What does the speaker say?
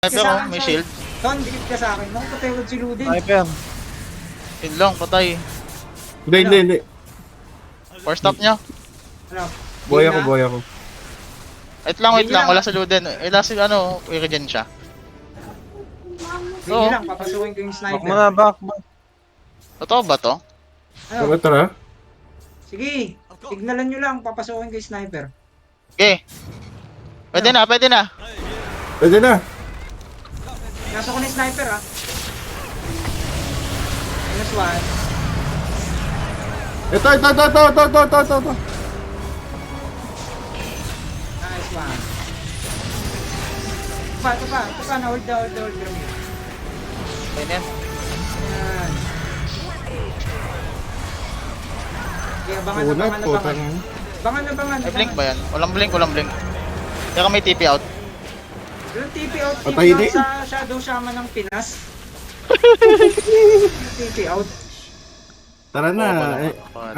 Sniper oh, may shield. Don, dikit ka sa akin. Naku, patay ko si Ludin. Sniper. Yun lang, patay. Hindi. First stop niya. Ano? Boy Game ako, na? boy ako. Wait lang, wala sa Luden. Wala si ano, i-regen siya. Sige lang, papasukin ko yung Back sniper. mo na, back. Totoo ba to? Ano? Tara. Sige, signalan nyo lang, papasukin ko yung sniper. Okay. Pwede na. Pwede na. Nasa ko na yung sniper ah. Minus 1. Ito. Nice one. Ito pa, na-hold. Pwede yan. Yan. Okay, abangan. May blink ba yan? Walang blink. Teka may TP out. Yung TP out Patay din. sa Shadow Shaman ng Pinas. TP out. Tara na. Oh,